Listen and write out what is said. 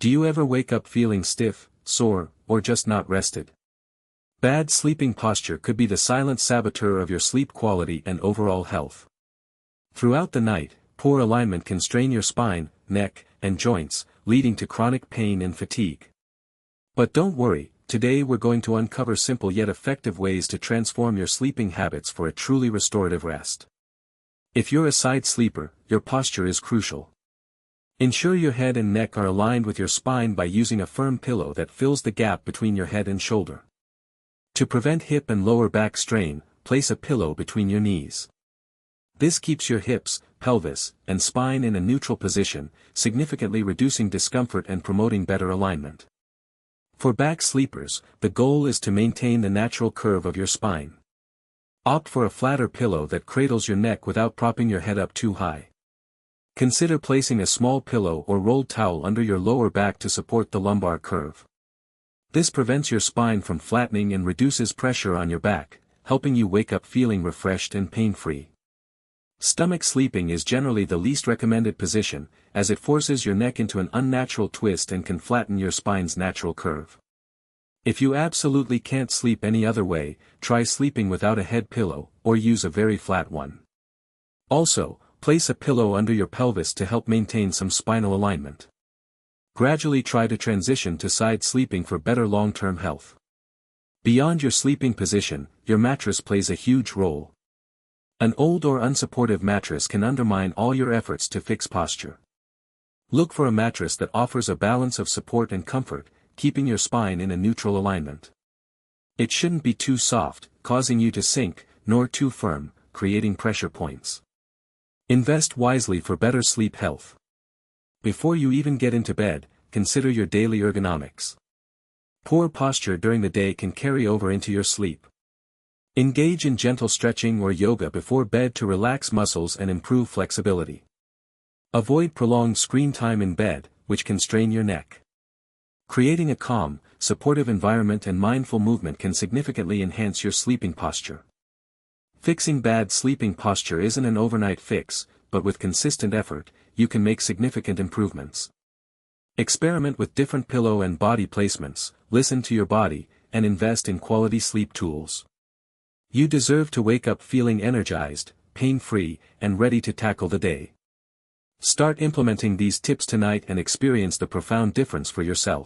Do you ever wake up feeling stiff, sore, or just not rested? Bad sleeping posture could be the silent saboteur of your sleep quality and overall health. Throughout the night, poor alignment can strain your spine, neck, and joints, leading to chronic pain and fatigue. But don't worry, today we're going to uncover simple yet effective ways to transform your sleeping habits for a truly restorative rest. If you're a side sleeper, your posture is crucial. Ensure your head and neck are aligned with your spine by using a firm pillow that fills the gap between your head and shoulder. To prevent hip and lower back strain, place a pillow between your knees. This keeps your hips, pelvis, and spine in a neutral position, significantly reducing discomfort and promoting better alignment. For back sleepers, the goal is to maintain the natural curve of your spine. Opt for a flatter pillow that cradles your neck without propping your head up too high. Consider placing a small pillow or rolled towel under your lower back to support the lumbar curve. This prevents your spine from flattening and reduces pressure on your back, helping you wake up feeling refreshed and pain-free. Stomach sleeping is generally the least recommended position, as it forces your neck into an unnatural twist and can flatten your spine's natural curve. If you absolutely can't sleep any other way, try sleeping without a head pillow, or use a very flat one. Also, place a pillow under your pelvis to help maintain some spinal alignment. Gradually try to transition to side sleeping for better long-term health. Beyond your sleeping position, your mattress plays a huge role. An old or unsupportive mattress can undermine all your efforts to fix posture. Look for a mattress that offers a balance of support and comfort, keeping your spine in a neutral alignment. It shouldn't be too soft, causing you to sink, nor too firm, creating pressure points. Invest wisely for better sleep health. Before you even get into bed, consider your daily ergonomics. Poor posture during the day can carry over into your sleep. Engage in gentle stretching or yoga before bed to relax muscles and improve flexibility. Avoid prolonged screen time in bed, which can strain your neck. Creating a calm, supportive environment and mindful movement can significantly enhance your sleeping posture. Fixing bad sleeping posture isn't an overnight fix, but with consistent effort, you can make significant improvements. Experiment with different pillow and body placements, listen to your body, and invest in quality sleep tools. You deserve to wake up feeling energized, pain-free, and ready to tackle the day. Start implementing these tips tonight and experience the profound difference for yourself.